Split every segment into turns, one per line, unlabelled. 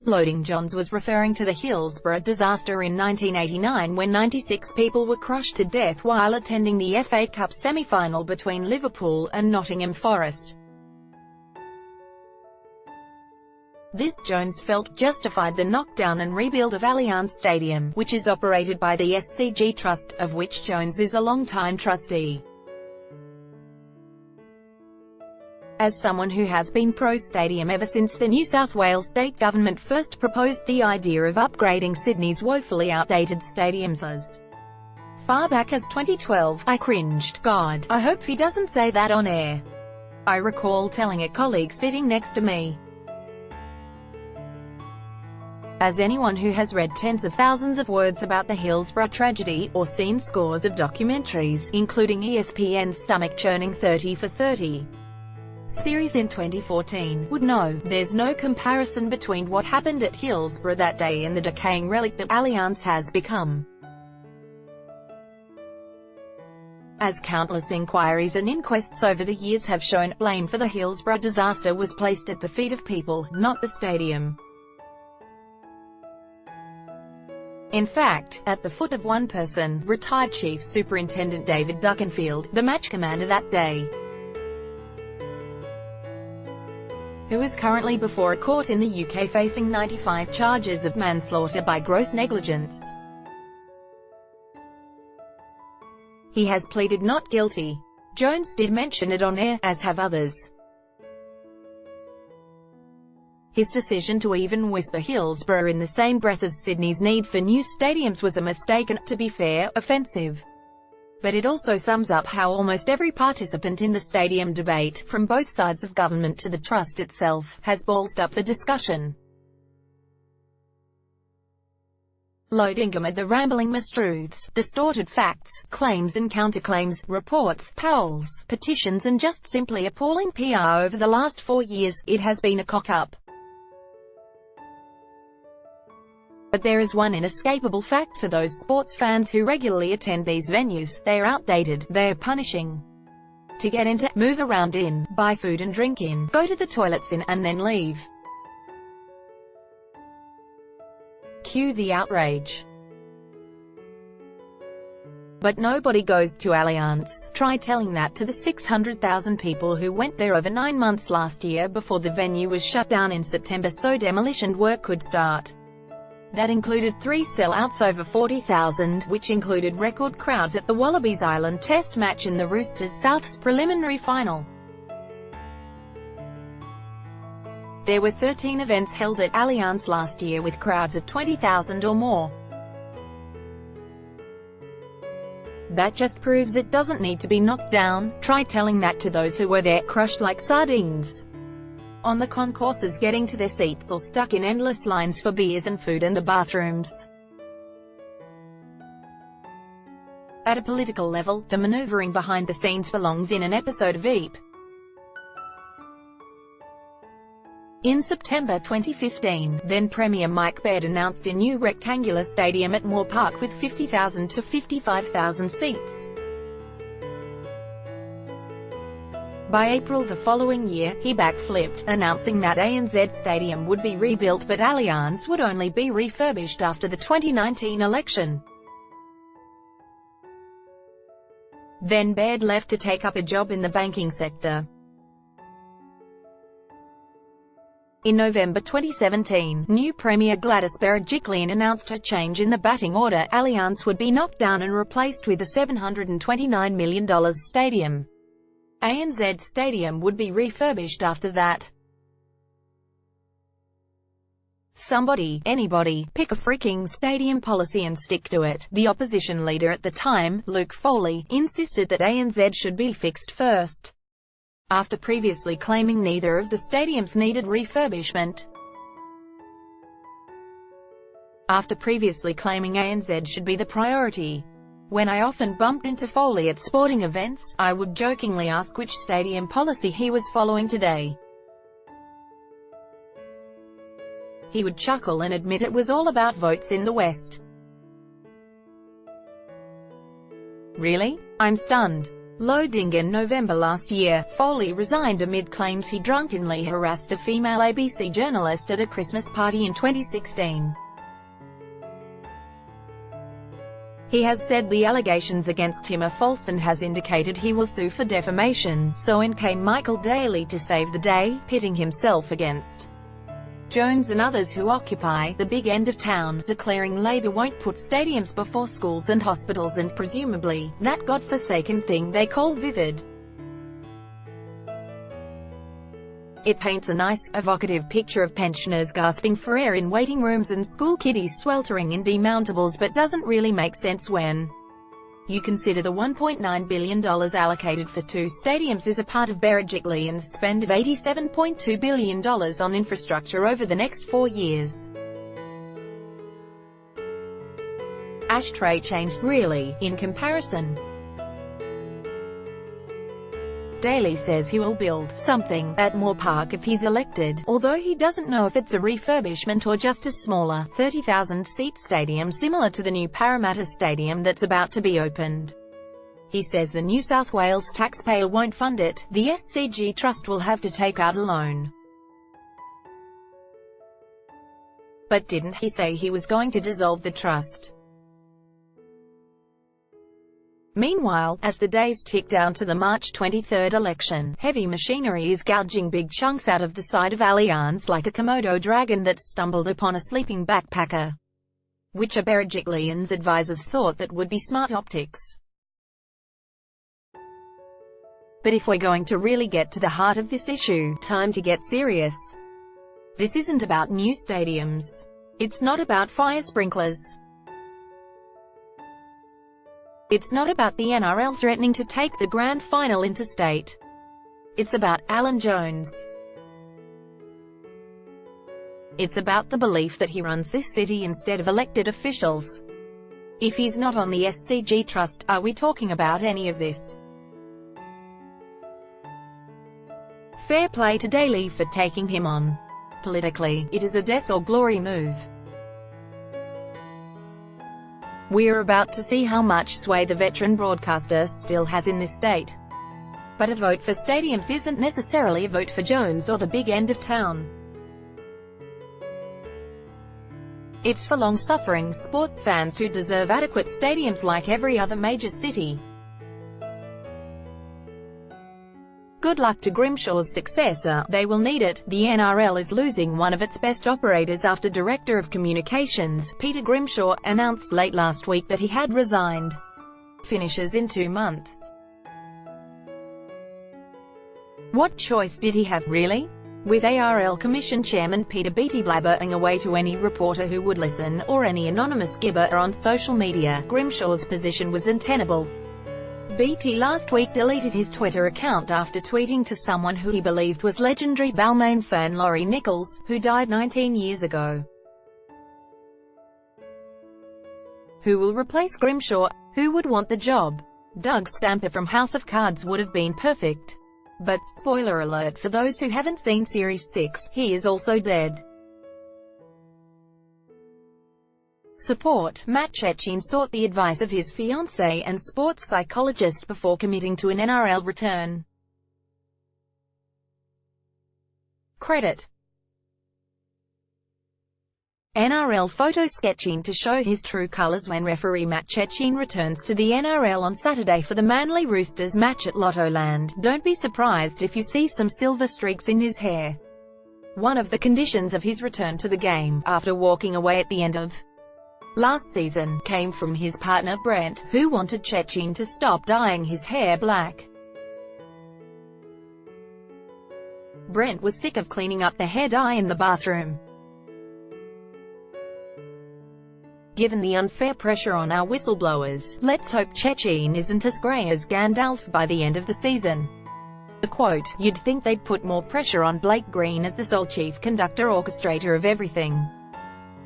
LoadingJones was referring to the Hillsborough disaster in 1989 when 96 people were crushed to death while attending the FA Cup semi-final between Liverpool and Nottingham Forest. This, Jones felt, justified the knockdown and rebuild of Allianz Stadium, which is operated by the SCG Trust, of which Jones is a long-time trustee. As someone who has been pro-stadium ever since the New South Wales state government first proposed the idea of upgrading Sydney's woefully outdated stadiums as far back as 2012, I cringed. God, I hope he doesn't say that on air. I recall telling a colleague sitting next to me. As anyone who has read tens of thousands of words about the Hillsborough tragedy, or seen scores of documentaries, including ESPN's stomach-churning 30 for 30 series in 2014, would know, there's no comparison between what happened at Hillsborough that day and the decaying relic that Allianz has become. As countless inquiries and inquests over the years have shown, blame for the Hillsborough disaster was placed at the feet of people, not the stadium. In fact, at the foot of one person, retired Chief Superintendent David Duckenfield, the match commander that day, who is currently before a court in the UK facing 95 charges of manslaughter by gross negligence. He has pleaded not guilty. Jones did mention it on air, as have others. His decision to even whisper Hillsborough in the same breath as Sydney's need for new stadiums was a mistake and, to be fair, offensive. But it also sums up how almost every participant in the stadium debate, from both sides of government to the trust itself, has ballsed up the discussion. Loading amid the rambling mistruths, distorted facts, claims and counterclaims, reports, polls, petitions and just simply appalling PR over the last 4 years, it has been a cock-up. But there is one inescapable fact for those sports fans who regularly attend these venues: they are outdated, they are punishing. To get into, move around in, buy food and drink in, go to the toilets in, and then leave. Cue the outrage. But nobody goes to Allianz. Try telling that to the 600,000 people who went there over 9 months last year before the venue was shut down in September so demolition work could start. That included 3 sellouts over 40,000, which included record crowds at the Wallabies Island Test match in the Roosters South's preliminary final. There were 13 events held at Allianz last year with crowds of 20,000 or more. That just proves it doesn't need to be knocked down. Try telling that to those who were there, crushed like sardines on the concourses, getting to their seats or stuck in endless lines for beers and food and the bathrooms. At a political level, the maneuvering behind the scenes belongs in an episode of Veep. In September 2015, then Premier Mike Baird announced a new rectangular stadium at Moore Park with 50,000 to 55,000 seats. By April the following year, he backflipped, announcing that ANZ Stadium would be rebuilt but Allianz would only be refurbished after the 2019 election. Then Baird left to take up a job in the banking sector. In November 2017, new Premier Gladys Berejiklian announced a change in the batting order. Allianz would be knocked down and replaced with a $729 million stadium. ANZ Stadium would be refurbished after that. Somebody, anybody, pick a freaking stadium policy and stick to it. The opposition leader at the time, Luke Foley, insisted that ANZ should be fixed first, after previously claiming neither of the stadiums needed refurbishment. After previously claiming ANZ should be the priority. When I often bumped into Foley at sporting events, I would jokingly ask which stadium policy he was following today. He would chuckle and admit it was all about votes in the West. Really? I'm stunned. Loading in November last year, Foley resigned amid claims he drunkenly harassed a female ABC journalist at a Christmas party in 2016. He has said the allegations against him are false and has indicated he will sue for defamation, so in came Michael Daly to save the day, pitting himself against Jones and others who occupy the big end of town, declaring Labour won't put stadiums before schools and hospitals and, presumably, that godforsaken thing they call vivid. It paints a nice, evocative picture of pensioners gasping for air in waiting rooms and school kiddies sweltering in demountables, but doesn't really make sense when you consider the $1.9 billion allocated for 2 stadiums is a part of Berejiklian's spend of $87.2 billion on infrastructure over the next 4 years. Ashtray changed, really, in comparison. Daly says he will build something at Moore Park if he's elected, although he doesn't know if it's a refurbishment or just a smaller, 30,000-seat stadium similar to the new Parramatta Stadium that's about to be opened. He says the New South Wales taxpayer won't fund it, the SCG Trust will have to take out a loan. But didn't he say he was going to dissolve the trust? Meanwhile, as the days tick down to the March 23 election, heavy machinery is gouging big chunks out of the side of Allianz like a Komodo dragon that stumbled upon a sleeping backpacker, which Berejiklian's advisors thought that would be smart optics. But if we're going to really get to the heart of this issue, time to get serious. This isn't about new stadiums. It's not about fire sprinklers. It's not about the NRL threatening to take the grand final interstate. It's about Alan Jones. It's about the belief that he runs this city instead of elected officials. If he's not on the SCG Trust, are we talking about any of this? Fair play to Daly for taking him on. Politically, it is a death or glory move. We're about to see how much sway the veteran broadcaster still has in this state. But a vote for stadiums isn't necessarily a vote for Jones or the big end of town. It's for long-suffering sports fans who deserve adequate stadiums like every other major city. Good luck to Grimshaw's successor, they will need it. The NRL is losing one of its best operators after Director of Communications, Peter Grimshaw, announced late last week that he had resigned. Finishes in 2 months. What choice did he have, really? With ARL Commission Chairman Peter Beattie blabbering away to any reporter who would listen, or any anonymous gibber on social media, Grimshaw's position was untenable. Beattie last week deleted his Twitter account after tweeting to someone who he believed was legendary Balmain fan Laurie Nichols, who died 19 years ago. Who will replace Grimshaw? Who would want the job? Doug Stamper from House of Cards would have been perfect. But, spoiler alert for those who haven't seen Series 6, he is also dead. Support. Matt Cecchine sought the advice of his fiancée and sports psychologist before committing to an NRL return. Credit. NRL photo sketching to show his true colours when referee Matt Cecchine returns to the NRL on Saturday for the Manly Roosters match at Lottoland. Don't be surprised if you see some silver streaks in his hair. One of the conditions of his return to the game, after walking away at the end of last season, came from his partner Brent, who wanted Cecchine to stop dyeing his hair black. Brent was sick of cleaning up the hair dye in the bathroom. Given the unfair pressure on our whistleblowers, let's hope Cecchine isn't as grey as Gandalf by the end of the season. The quote, "You'd think they'd put more pressure on Blake Green as the sole chief conductor orchestrator of everything."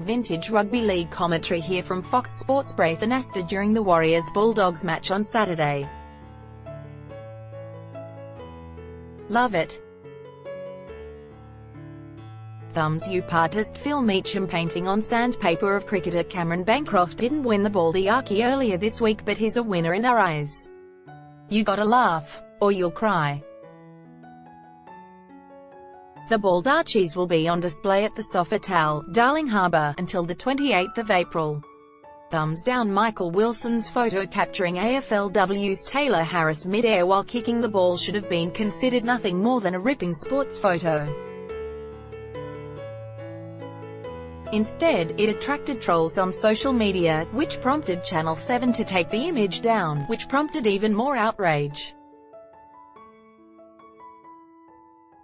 Vintage rugby league commentary here from Fox Sports' Braithen Astor during the Warriors-Bulldogs match on Saturday. Love it. Thumbs up. Artist Phil Meacham painting on sandpaper of cricketer Cameron Bancroft didn't win the Baldy Archie earlier this week, but he's a winner in our eyes. You gotta laugh, or you'll cry. The bald Archies will be on display at the Sofitel, Darling Harbour, until the 28th of April. Thumbs down Michael Wilson's photo capturing AFLW's Taylor Harris mid-air while kicking the ball should have been considered nothing more than a ripping sports photo. Instead, it attracted trolls on social media, which prompted Channel 7 to take the image down, which prompted even more outrage.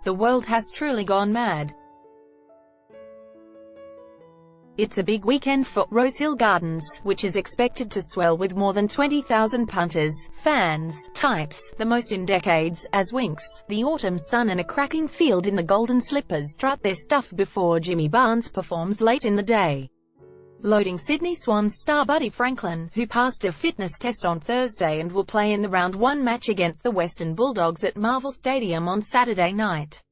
The world has truly gone mad. It's a big weekend for Rosehill Gardens, which is expected to swell with more than 20,000 punters, fans, types, the most in decades, as Winks, the autumn sun and a cracking field in the Golden Slippers strut their stuff before Jimmy Barnes performs late in the day. Loading Sydney Swans star Buddy Franklin, who passed a fitness test on Thursday and will play in the Round 1 match against the Western Bulldogs at Allianz Stadium on Saturday night.